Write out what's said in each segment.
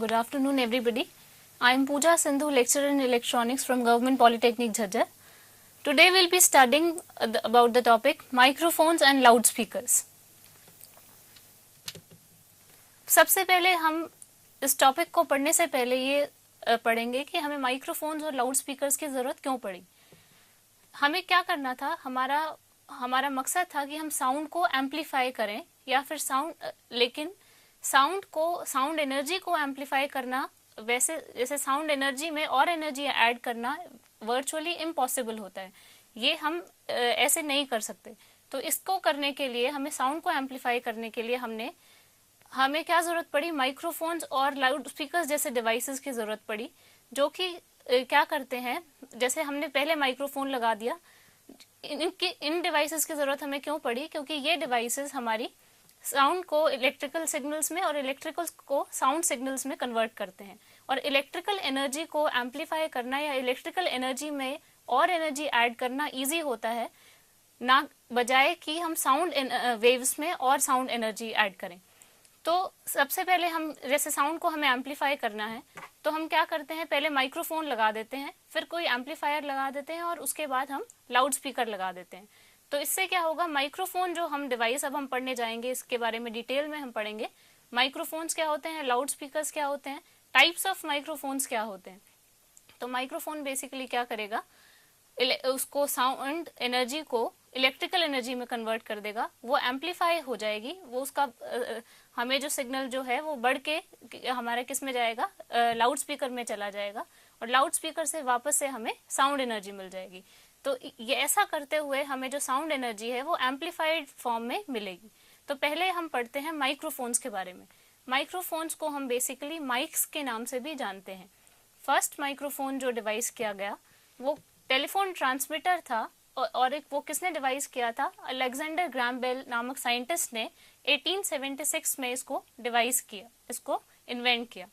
Good afternoon, everybody. I am Pooja Sindhu, lecturer in electronics from Government Polytechnic Jhajjar. Today we'll be studying about the topic microphones and loudspeakers. सबसे पहले हम इस topic को पढ़ने से पहले ये पढ़ेंगे कि हमें माइक्रोफोन्स और लाउड स्पीकर्स की ज़रूरत क्यों पड़ी. हमें क्या करना था, हमारा मकसद था कि हम साउंड को एम्पलीफाई करें या फिर लेकिन साउंड एनर्जी को एम्पलीफाई करना वैसे जैसे साउंड एनर्जी में और एनर्जी ऐड करना वर्चुअली इम्पॉसिबल होता है. ये हम ऐसे नहीं कर सकते. तो इसको करने के लिए हमें साउंड को एम्पलीफाई करने के लिए हमें क्या ज़रूरत पड़ी, माइक्रोफोन्स और लाउड स्पीकर्स जैसे डिवाइसेस की ज़रूरत पड़ी, जो कि क्या करते हैं. जैसे हमने पहले माइक्रोफोन लगा दिया, इन डिवाइसेस की ज़रूरत हमें क्यों पड़ी, क्योंकि ये डिवाइसेस हमारी साउंड को इलेक्ट्रिकल सिग्नल्स में और इलेक्ट्रिकल को साउंड सिग्नल्स में कन्वर्ट करते हैं. और इलेक्ट्रिकल एनर्जी को एम्पलीफाई करना या इलेक्ट्रिकल एनर्जी में और एनर्जी ऐड करना ईजी होता है, ना बजाय कि हम साउंड वेव्स में और साउंड एनर्जी ऐड करें. तो सबसे पहले हम जैसे साउंड को हमें एम्पलीफाई करना है तो हम क्या करते हैं, पहले माइक्रोफोन लगा देते हैं, फिर कोई एम्पलीफायर लगा देते हैं और उसके बाद हम लाउड स्पीकर लगा देते हैं. तो इससे क्या होगा, माइक्रोफोन जो हम डिवाइस अब हम पढ़ने जाएंगे इसके बारे में डिटेल में हम पढ़ेंगे. माइक्रोफोन्स क्या होते हैं, लाउड स्पीकर्स क्या होते हैं, टाइप्स ऑफ माइक्रोफोन्स क्या होते हैं. तो माइक्रोफोन बेसिकली क्या करेगा, उसको साउंड एनर्जी को इलेक्ट्रिकल एनर्जी में कन्वर्ट कर देगा, वो एम्पलीफाई हो जाएगी, वो उसका हमें जो सिग्नल जो है वो बढ़ के हमारे किस में जाएगा, लाउड स्पीकर में चला जाएगा, और लाउड स्पीकर से वापस से हमें साउंड एनर्जी मिल जाएगी. तो ये ऐसा करते हुए हमें जो साउंड एनर्जी है वो एम्पलीफाइड फॉर्म में मिलेगी. तो पहले हम पढ़ते हैं माइक्रोफोन्स के बारे में. माइक्रोफोन्स को हम बेसिकली माइक्स के नाम से भी जानते हैं. फर्स्ट माइक्रोफोन जो डिवाइस किया गया वो टेलीफोन ट्रांसमीटर था, और एक वो किसने डिवाइस किया था, अलेक्जेंडर ग्राहम बेल नामक साइंटिस्ट ने 1876 में इसको डिवाइस किया, इसको इन्वेंट किया.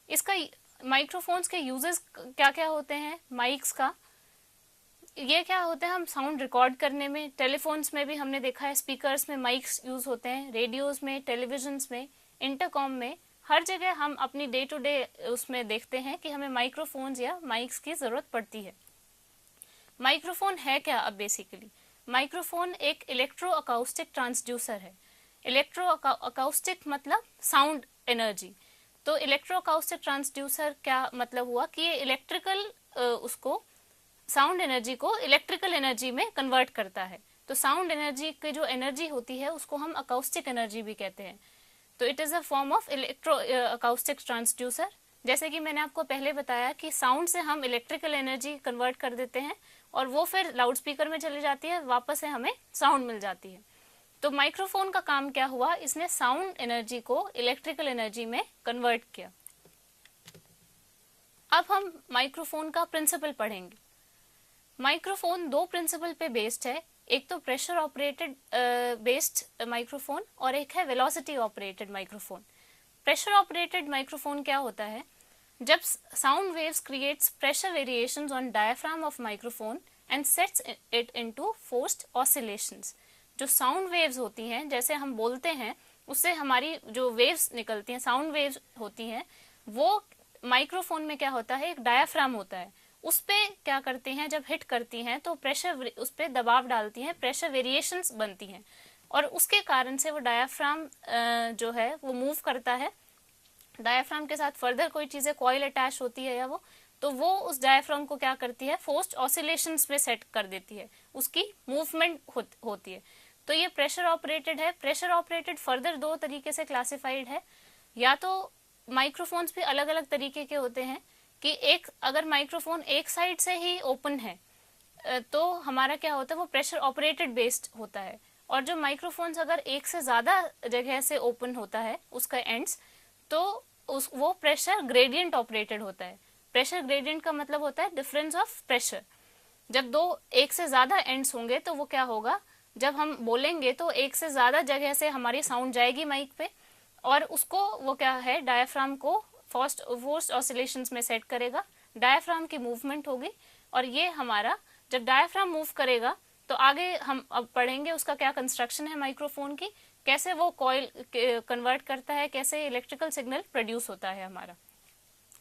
इसका माइक्रोफोन्स के यूजेस क्या क्या होते हैं, माइक्स का ये क्या होता है, हम साउंड रिकॉर्ड करने में, टेलीफोन्स में भी हमने देखा है स्पीकर्स में माइक्स यूज होते हैं, रेडियोज में, टेलीविजन्स में, इंटरकॉम में, हर जगह हम अपनी डे टू डे उसमें देखते हैं कि हमें माइक्रोफोन्स या माइक्स की जरूरत पड़ती है. माइक्रोफोन है क्या अब बेसिकली, माइक्रोफोन एक इलेक्ट्रो अकाउस्टिक ट्रांसड्यूसर है. इलेक्ट्रो अकाउस्टिक मतलब साउंड एनर्जी. तो इलेक्ट्रो अकाउस्टिक ट्रांसड्यूसर क्या मतलब हुआ कि ये इलेक्ट्रिकल उसको साउंड एनर्जी को इलेक्ट्रिकल एनर्जी में कन्वर्ट करता है. तो साउंड एनर्जी की जो एनर्जी होती है उसको हम अकाउस्टिक एनर्जी भी कहते हैं. तो it is a form of electro acoustic transducer. जैसे कि मैंने आपको पहले बताया कि साउंड से हम इलेक्ट्रिकल एनर्जी कन्वर्ट कर देते हैं और वो फिर लाउड स्पीकर में चली जाती है, वापस से हमें साउंड मिल जाती है. तो माइक्रोफोन का काम क्या हुआ, इसने साउंड एनर्जी को इलेक्ट्रिकल एनर्जी में कन्वर्ट किया. अब हम माइक्रोफोन का प्रिंसिपल पढ़ेंगे. माइक्रोफोन दो प्रिंसिपल पे बेस्ड है, एक तो प्रेशर ऑपरेटेड बेस्ड माइक्रोफोन और एक है velocity operated microphone. Pressure operated microphone क्या होता है, जब sound waves creates pressure variations on diaphragm of microphone and sets it into forced oscillations. जो साउंड वेव्स होती हैं, जैसे हम बोलते हैं उससे हमारी जो वेव्स निकलती हैं, साउंड वेव्स होती हैं, वो माइक्रोफोन में क्या होता है, एक डायफ्राम होता है, उस पे क्या करती हैं, जब हिट करती हैं तो प्रेशर उस पे दबाव डालती हैं, प्रेशर वेरिएशंस बनती हैं, और उसके कारण से वो डायफ्राम जो है वो मूव करता है. डायफ्राम के साथ फर्दर कोई चीजें कॉइल अटैच होती है या तो वो उस डायफ्राम को क्या करती है, फोर्स्ड ऑसिलेशंस में सेट कर देती है, उसकी मूवमेंट होती है. तो ये प्रेशर ऑपरेटेड है. प्रेशर ऑपरेटेड फर्दर दो तरीके से क्लासिफाइड है. या तो माइक्रोफोन्स भी अलग अलग तरीके के होते हैं कि अगर माइक्रोफोन एक साइड से ही ओपन है तो हमारा क्या होता है, वो प्रेशर ऑपरेटेड बेस्ड होता है. और जो माइक्रोफोन्स अगर एक से ज्यादा जगह से ओपन होता है उसका एंड्स, तो वो प्रेशर ग्रेडियंट ऑपरेटेड होता है. प्रेशर ग्रेडियंट का मतलब होता है डिफरेंस ऑफ प्रेशर. जब एक से ज्यादा एंड्स होंगे तो वो क्या होगा, जब हम बोलेंगे तो एक से ज्यादा जगह से हमारी साउंड जाएगी माइक पे, और उसको वो क्या है, डायफ्राम को फोर्स्ड ऑसिलेशंस में सेट करेगा, डायफ्राम की मूवमेंट होगी. और ये हमारा जब डायफ्राम मूव करेगा तो आगे हम अब पढ़ेंगे उसका क्या कंस्ट्रक्शन है माइक्रोफोन की, कैसे वो कॉइल कन्वर्ट करता है, कैसे इलेक्ट्रिकल सिग्नल प्रोड्यूस होता है हमारा।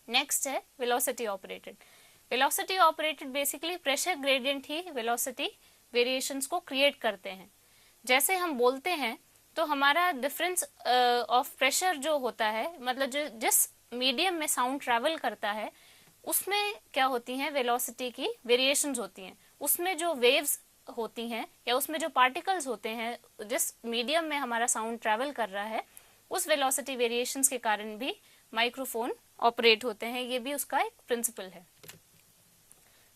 नेक्स्ट है velocity operated. Velocity operated basically pressure gradient ही वेलोसिटी वेरिएशंस को क्रिएट करते हैं। जैसे हम बोलते हैं तो हमारा डिफरेंस ऑफ प्रेशर जो होता है, मतलब जो जिस मीडियम में साउंड ट्रैवल करता है उसमें क्या होती हैं, वेलोसिटी की वेरिएशंस होती हैं। उसमें जो वेव्स होती हैं या उसमें जो पार्टिकल्स होते हैं, जिस मीडियम में हमारा साउंड ट्रैवल कर रहा है, उस वेलोसिटी वेरिएशंस के कारण भी माइक्रोफोन ऑपरेट होते हैं। ये भी उसका एक प्रिंसिपल है।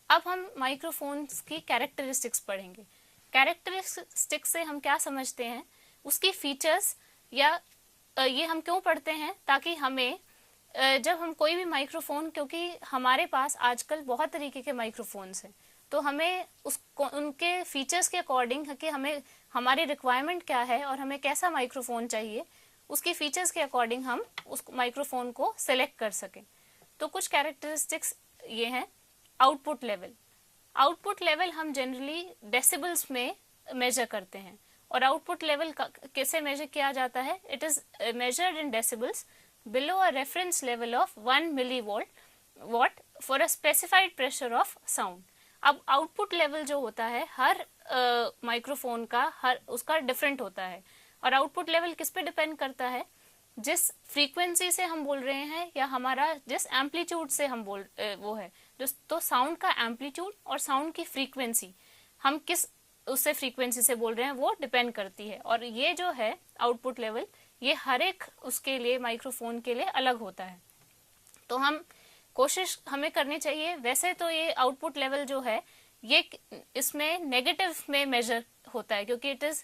अब हम माइक्रोफोन्स की कैरेक्टरिस्टिक्स पढ़ेंगे। कैरेक्टरिस्टिक्स से हम क्या समझते हैं, उसकी फीचर्स, या ये हम क्यों पढ़ते हैं, ताकि हमें जब हम कोई भी माइक्रोफोन, क्योंकि हमारे पास आजकल बहुत तरीके के माइक्रोफोन्स हैं, तो हमें उसको उनके फीचर्स के अकॉर्डिंग कि हमें हमारी रिक्वायरमेंट क्या है और हमें कैसा माइक्रोफोन चाहिए, उसकी फीचर्स के अकॉर्डिंग हम उस माइक्रोफोन को सेलेक्ट कर सकें। तो कुछ कैरेक्टरिस्टिक्स ये हैं। Output level. आउटपुट लेवल हम जनरली डेसिबल्स में मेजर करते हैं, और आउटपुट लेवल कैसे मेजर किया जाता है, it is measured in decibels below a reference level of 1 milliwatt for a specified pressure of sound। अब आउटपुट लेवल जो होता है हर माइक्रोफोन का हर उसका डिफरेंट होता है, और आउटपुट लेवल किस पे डिपेंड करता है, जिस फ्रीक्वेंसी से हम बोल रहे हैं या हमारा जिस एम्पलीट्यूड से हम वो है जो, तो साउंड का एम्पलीट्यूड और साउंड की फ्रीक्वेंसी हम किस उससे फ्रीक्वेंसी से बोल रहे हैं वो डिपेंड करती है। और ये जो है आउटपुट लेवल, ये हर एक उसके लिए माइक्रोफोन के लिए अलग होता है। तो हम कोशिश हमें करनी चाहिए, वैसे तो ये आउटपुट लेवल जो है ये इसमें नेगेटिव में मेजर होता है, क्योंकि it is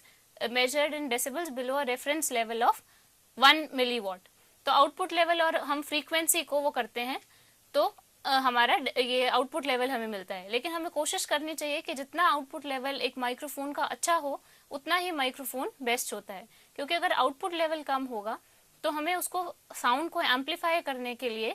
measured in decibels below a reference level of 1 milliwatt. तो आउटपुट लेवल और हम फ्रीक्वेंसी को वो करते हैं, तो हमारा ये आउटपुट लेवल हमें मिलता है। लेकिन हमें कोशिश करनी चाहिए कि जितना आउटपुट लेवल एक माइक्रोफोन का अच्छा हो, उतना ही माइक्रोफोन बेस्ट होता है, क्योंकि अगर आउटपुट लेवल कम होगा तो हमें उसको साउंड को एम्पलीफाई करने के लिए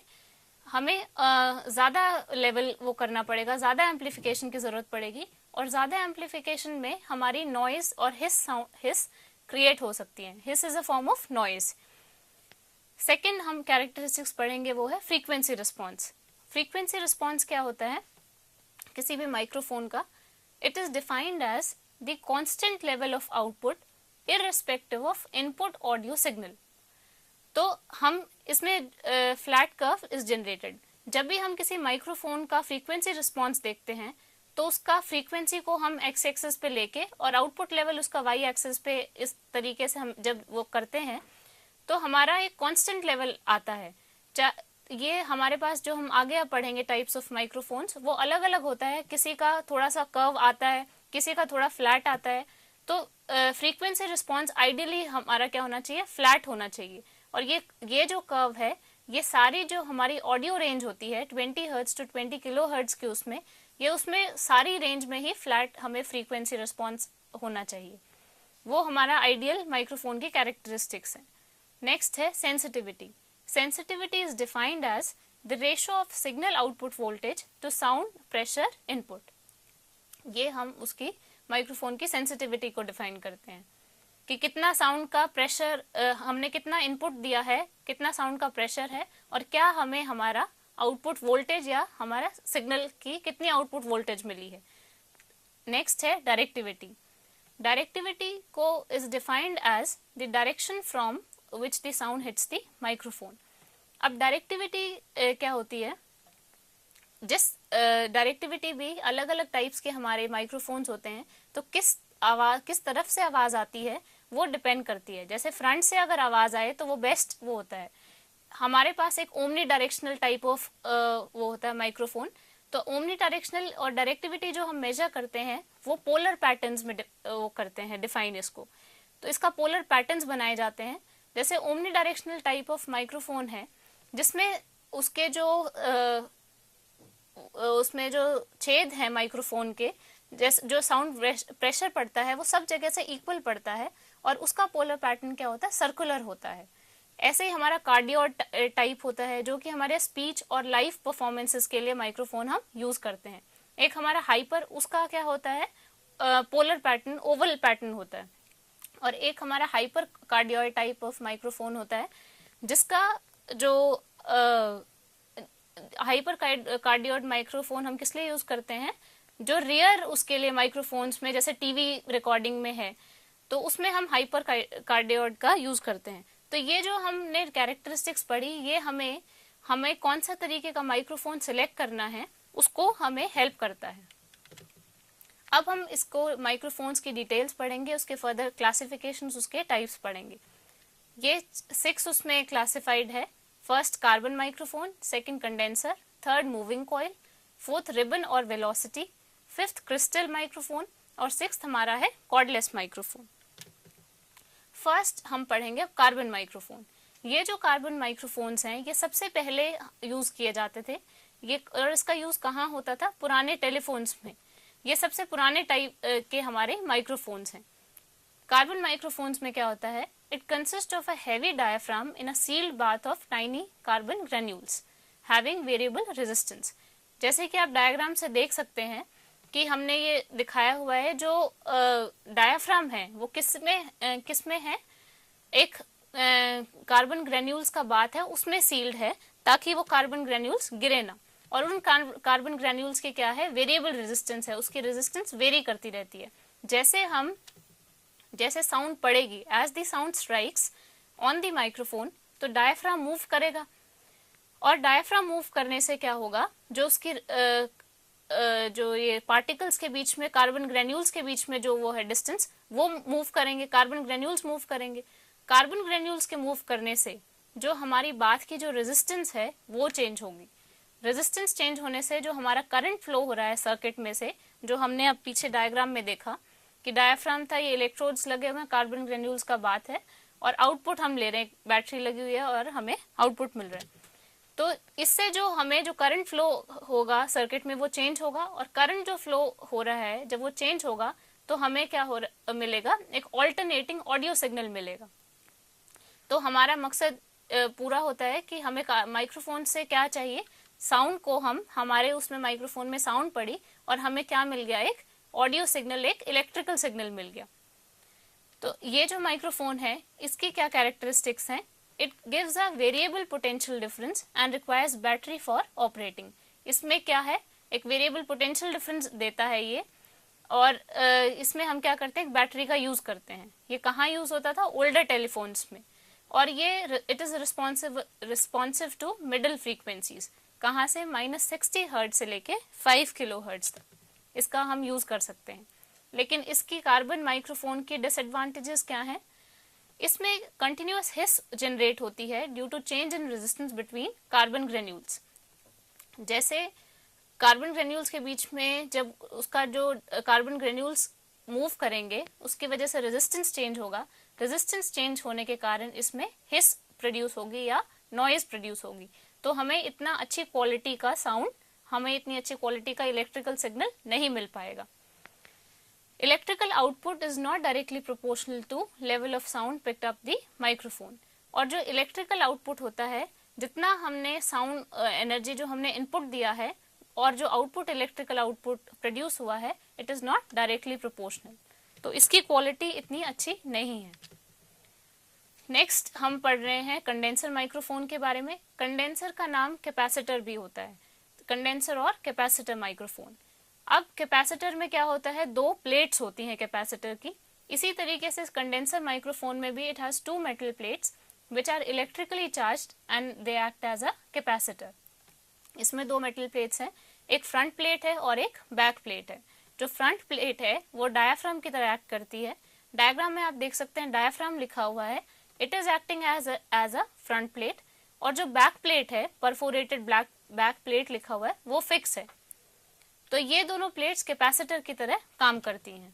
हमें ज़्यादा लेवल वो करना पड़ेगा, ज़्यादा एम्पलीफिकेशन की ज़रूरत पड़ेगी, और ज़्यादा एम्पलीफिकेशन में हमारी नॉइज़ और हिस क्रिएट हो सकती है। Hiss is a form of noise. Second हम कैरेक्टरिस्टिक्स पढ़ेंगे, वो है फ्रीक्वेंसी रिस्पॉन्स। फ्रीक्वेंसी रिस्पॉन्स क्या होता है किसी भी माइक्रोफोन का, it is defined as the constant level of output irrespective of input audio signal. तो हम इसमें फ्लैट कर्व इज जनरेटेड। जब भी हम किसी माइक्रोफोन का फ्रीक्वेंसी रिस्पॉन्स देखते हैं तो उसका फ्रीक्वेंसी को हम एक्स एक्सिस पे लेके और आउटपुट लेवल उसका वाई एक्सिस पे इस तरीके से हम जब वो करते हैं तो हमारा एक कांस्टेंट लेवल आता है। ये हमारे पास जो हम आगे अब पढ़ेंगे टाइप्स ऑफ माइक्रोफोन्स, वो अलग अलग होता है, किसी का थोड़ा सा कर्व आता है, किसी का थोड़ा फ्लैट आता है। तो फ्रीक्वेंसी रिस्पॉन्स आइडियली हमारा क्या होना चाहिए, फ्लैट होना चाहिए। और ये जो कर्व है, ये सारी जो हमारी ऑडियो रेंज होती है 20 हर्ट्ज टू 20 किलो हर्ट्ज की, उसमें सारी रेंज में ही फ्लैट हमें फ्रीक्वेंसी रिस्पॉन्स होना चाहिए। वो हमारा आइडियल माइक्रोफोन की कैरेक्टरिस्टिक्स है। नेक्स्ट है sensitivity. Sensitivity is defined as the ratio of signal output voltage to sound pressure input. ये हम उसकी माइक्रोफोन की सेंसिटिविटी को डिफाइन करते हैं कि कितना साउंड का प्रेशर हमने कितना इनपुट दिया है, कितना साउंड का प्रेशर है, और क्या हमें हमारा आउटपुट वोल्टेज या हमारा सिग्नल की कितनी आउटपुट वोल्टेज मिली है। नेक्स्ट है डायरेक्टिविटी। डायरेक्टिविटी को is defined as the direction from which the sound hits the microphone. अब डायरेक्टिविटी क्या होती है, जिस डायरेक्टिविटी भी अलग अलग टाइप्स के हमारे माइक्रोफोन्स होते हैं, तो किस तरफ से आवाज आती है वो डिपेंड करती है। जैसे फ्रंट से अगर आवाज आए तो वो बेस्ट वो होता है। हमारे पास एक ओमनी डायरेक्शनल टाइप ऑफ वो होता है माइक्रोफोन। तो ओमनी डायरेक्शनल और डायरेक्टिविटी जो हम मेजर करते हैं वो पोलर पैटर्न्स में वो करते हैं डिफाइन इसको। तो इसका पोलर पैटर्न्स बनाए जाते हैं। जैसे omni directional type of microphone है जिसमें उसके उसमें जो छेद है माइक्रोफोन के, जैसे जो साउंड प्रेशर पड़ता है वो सब जगह से इक्वल पड़ता है, और उसका पोलर पैटर्न क्या होता है, सर्कुलर होता है। ऐसे ही हमारा कार्डियो टाइप होता है जो कि हमारे स्पीच और लाइव परफॉर्मेंसेस के लिए माइक्रोफोन हम यूज करते हैं। एक हमारा हाइपर, उसका क्या होता है, पोलर पैटर्न ओवल पैटर्न होता है। और एक हमारा hyper cardioid type of microphone होता है, जिसका जो हाइपर कार्डियोइड माइक्रोफोन हम किस लिए यूज करते हैं, जो रेयर उसके लिए माइक्रोफोन्स में जैसे टीवी रिकॉर्डिंग में है, तो उसमें हम हाइपर कार्डियोइड का यूज करते हैं। तो ये जो हमने कैरेक्टरिस्टिक्स पढ़ी, ये हमें हमें कौन सा तरीके का माइक्रोफोन सिलेक्ट करना है उसको हमें हेल्प करता है। अब हम इसको माइक्रोफोन्स की डिटेल्स पढ़ेंगे, उसके फर्दर क्लासिफिकेशंस, उसके टाइप्स पढ़ेंगे। ये 6 उसमें क्लासिफाइड है। First carbon microphone, second condenser, third moving coil, fourth ribbon और वेलोसिटी, फिफ्थ क्रिस्टल माइक्रोफोन और सिक्स्थ हमारा है कॉर्डलेस माइक्रोफोन। फर्स्ट हम पढ़ेंगे कार्बन माइक्रोफोन। ये जो कार्बन माइक्रोफोन्स हैं, ये सबसे पहले यूज किए जाते थे। ये और इसका यूज कहाँ होता था, पुराने टेलीफोन्स में। ये सबसे पुराने टाइप के हमारे माइक्रोफोन्स हैं। कार्बन माइक्रोफोन्स में क्या होता है, it consist of a heavy diaphragm in a sealed bath of tiny carbon granules having variable resistance. जैसे कि आप डायग्राम से देख सकते हैं कि हमने ये दिखाया हुआ है, जो डायाफ्राम है वो किसमें है, एक कार्बन ग्रेन्यूल्स का बात है, उसमें सील्ड है ताकि वो कार्बन ग्रेन्यूल्स गिरे ना। और उन कार्बन ग्रेन्यूल्स के क्या है, वेरिएबल रेजिस्टेंस है, उसकी रेजिस्टेंस वेरी करती रहती है। जैसे साउंड पड़ेगी, as the sound strikes on the microphone, तो डायफ्राम मूव करेगा। और डायफ्राम मूव करने से क्या होगा, जो उसकी जो ये पार्टिकल्स के बीच में, कार्बन ग्रेन्यूल्स के बीच में जो वो है डिस्टेंस, वो मूव करेंगे, कार्बन ग्रेन्यूल्स मूव करेंगे। कार्बन ग्रेन्यूल्स के मूव करने से जो हमारी बात की जो रेजिस्टेंस है वो चेंज होगी। रेजिस्टेंस चेंज होने से जो हमारा करंट फ्लो हो रहा है सर्किट में से, जो हमने अब पीछे डायग्राम में देखा कि डायफ्राम था, ये इलेक्ट्रोड्स लगे हुए हैं, कार्बन ग्रेन्यूल्स का बात है, और आउटपुट हम ले रहे हैं, बैटरी लगी हुई है और हमें आउटपुट मिल रहा है। तो इससे जो हमें जो करंट फ्लो होगा सर्किट में वो चेंज होगा, और करंट जो फ्लो हो रहा है जब वो चेंज होगा तो हमें क्या मिलेगा, एक ऑल्टरनेटिंग ऑडियो सिग्नल मिलेगा। तो हमारा मकसद पूरा होता है कि हमें माइक्रोफोन से क्या चाहिए, साउंड को हम हमारे उसमें माइक्रोफोन में साउंड पड़ी और हमें क्या मिल गया, एक ऑडियो सिग्नल, एक इलेक्ट्रिकल सिग्नल मिल गया। तो ये जो माइक्रोफोन है इसकी क्या कैरेक्टरिस्टिक्स हैं, it gives a variable potential difference and requires battery for operating. इसमें क्या है, एक वेरिएबल पोटेंशियल डिफरेंस देता है ये, और इसमें हम क्या करते हैं, बैटरी का यूज करते हैं। ये कहाँ यूज होता था, ओल्डर टेलीफोन्स में। और ये it is responsive to middle frequencies, कहाँ से, -60 हर्ट्ज से लेके 5 किलो हर्ट्ज तक इसका हम यूज कर सकते हैं। लेकिन इसकी कार्बन माइक्रोफोन की डिसएडवांटेजेस क्या हैं, इसमें कंटिन्यूअस हिस जनरेट होती है due to change in resistance between carbon granules. जैसे कार्बन ग्रेन्यूल्स के बीच में जब उसका जो कार्बन ग्रेन्यूल्स मूव करेंगे उसकी वजह से रेजिस्टेंस चेंज होगा। रेजिस्टेंस चेंज होने के कारण इसमें हिस प्रोड्यूस होगी या नॉइज प्रोड्यूस होगी। तो हमें इतना अच्छी क्वालिटी का साउंड, हमें इतनी अच्छी क्वालिटी का इलेक्ट्रिकल सिग्नल नहीं मिल पाएगा। Electrical output is not directly proportional to level of sound picked up the microphone. और जो इलेक्ट्रिकल आउटपुट होता है, जितना हमने साउंड एनर्जी जो हमने इनपुट दिया है और जो आउटपुट इलेक्ट्रिकल आउटपुट प्रोड्यूस हुआ है, it is not directly proportional. तो इसकी क्वालिटी इतनी अच्छी नहीं है। नेक्स्ट हम पढ़ रहे हैं कंडेंसर माइक्रोफोन के बारे में। कंडेंसर का नाम कैपेसिटर भी होता है, कंडेंसर और कैपेसिटर माइक्रोफोन। अब कैपेसिटर में क्या होता है, 2 प्लेट्स होती हैं कैपेसिटर की। इसी तरीके से कंडेंसर माइक्रोफोन में भी it has 2 metal plates which are electrically charged and they act as a capacitor. इसमें 2 मेटल प्लेट्स हैं, एक फ्रंट प्लेट है और एक बैक प्लेट है। जो फ्रंट प्लेट है वो डायाफ्राम की तरह एक्ट करती है। डायग्राम में आप देख सकते हैं डायाफ्राम लिखा हुआ है, it is acting as a front plate. और जो बैक प्लेट है, परफोरेटेड बैक प्लेट लिखा हुआ है, वो फिक्स है। तो ये दोनों प्लेट्स कैपेसिटर की तरह काम करती हैं।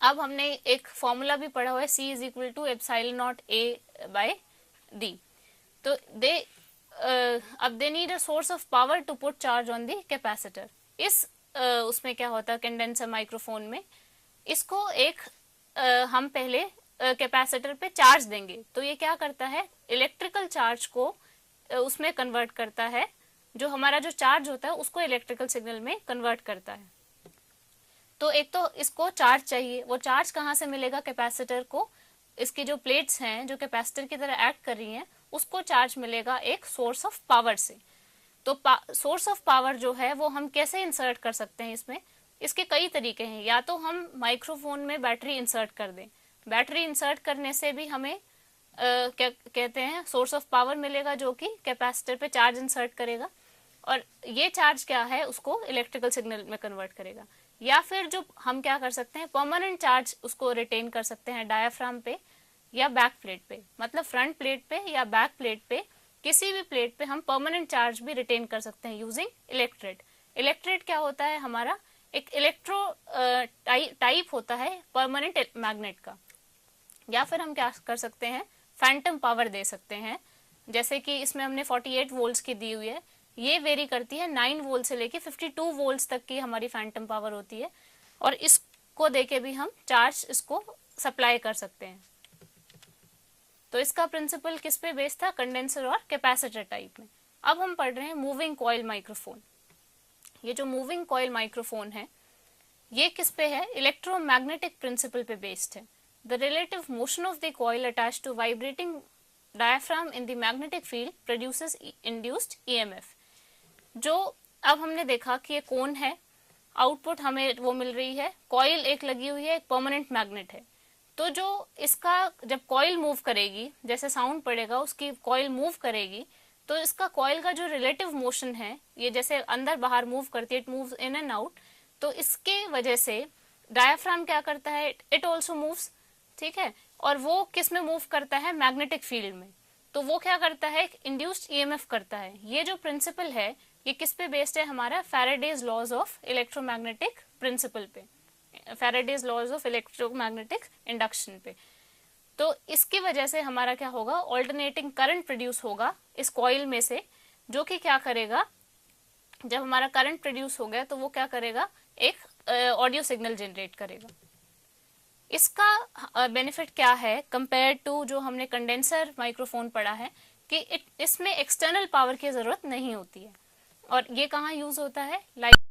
अब हमने एक फॉर्मूला भी पढ़ा हुआ है, C = ε0 A/d। तो अब they need a source of power to put charge on the capacitor. इस उसमें क्या होता है कंडेंसर माइक्रोफोन में, इसको एक हम पहले कैपेसिटर पे चार्ज देंगे, तो ये क्या करता है, इलेक्ट्रिकल चार्ज को उसमें कन्वर्ट करता है, जो हमारा जो चार्ज होता है उसको इलेक्ट्रिकल सिग्नल में कन्वर्ट करता है। तो एक तो इसको चार्ज चाहिए, वो चार्ज कहाँ से मिलेगा कैपेसिटर को, इसकी जो प्लेट्स हैं जो कैपेसिटर की तरह एक्ट कर रही हैं उसको चार्ज मिलेगा एक सोर्स ऑफ पावर से। तो सोर्स ऑफ पावर जो है वो हम कैसे इंसर्ट कर सकते हैं इसमें, इसके कई तरीके हैं। या तो हम माइक्रोफोन में बैटरी इंसर्ट कर दें, बैटरी इंसर्ट करने से भी हमें क्या कहते हैं सोर्स ऑफ पावर मिलेगा जो कि कैपेसिटर पे चार्ज इंसर्ट करेगा, और ये चार्ज क्या है उसको इलेक्ट्रिकल सिग्नल में कन्वर्ट करेगा। या फिर जो हम क्या कर सकते हैं परमानेंट चार्ज उसको रिटेन कर सकते हैं डायाफ्राम पे या बैक प्लेट पे, मतलब फ्रंट प्लेट पे या बैक प्लेट पे, किसी भी प्लेट पे हम परमानेंट चार्ज भी रिटेन कर सकते हैं यूजिंग इलेक्ट्रेट। इलेक्ट्रेट क्या होता है, हमारा एक इलेक्ट्रो टाइप होता है परमानेंट मैग्नेट का। या फिर हम क्या कर सकते हैं फैंटम पावर दे सकते हैं, जैसे कि इसमें हमने 48 वोल्ट्स की दी हुई है, ये वेरी करती है 9 वोल्ट से लेके 52 वोल्ट्स तक की हमारी फैंटम पावर होती है, और इसको देके भी हम चार्ज इसको सप्लाई कर सकते हैं। तो इसका प्रिंसिपल किस पे बेस्ड था, कंडेंसर और कैपेसिटर टाइप में। अब हम पढ़ रहे हैं मूविंग कॉइल माइक्रोफोन। ये जो मूविंग कॉइल माइक्रोफोन है ये किस पे है, इलेक्ट्रोमैग्नेटिक प्रिंसिपल पे बेस्ड है। The relative motion of the coil attached to vibrating diaphragm in the magnetic field produces induced EMF. जो अब हमने देखा कि ये कौन है, आउटपुट हमें वो मिल रही है, कॉइल एक लगी हुई है, एक परमानेंट मैग्नेट है। तो जो इसका जब कॉइल मूव करेगी, जैसे साउंड पड़ेगा उसकी कॉइल मूव करेगी, तो इसका कॉइल का जो रिलेटिव मोशन है, ये जैसे अंदर बाहर मूव करती है, it moves in and out, तो इसके वजह से डायाफ्राम क्या करता है, इट ऑल्सो मूव्स, ठीक है। और वो किस में मूव करता है, मैग्नेटिक फील्ड में। तो वो क्या करता है, इंड्यूस्ड ईएमएफ करता है। ये जो प्रिंसिपल है ये किस पे बेस्ड है, हमारा Faraday's laws of electromagnetic principle पे, Faraday's laws of electromagnetic induction पे। तो इसकी वजह से हमारा क्या होगा, ऑल्टरनेटिंग करंट प्रोड्यूस होगा इस कॉइल में से, जो कि क्या करेगा, जब हमारा करंट प्रोड्यूस हो गया तो वो क्या करेगा, एक ऑडियो सिग्नल जनरेट करेगा। इसका बेनिफिट क्या है कंपेयर टू जो हमने कंडेंसर माइक्रोफोन पढ़ा है, कि इसमें एक्सटर्नल पावर की जरूरत नहीं होती है। और ये कहाँ यूज होता है, लाइक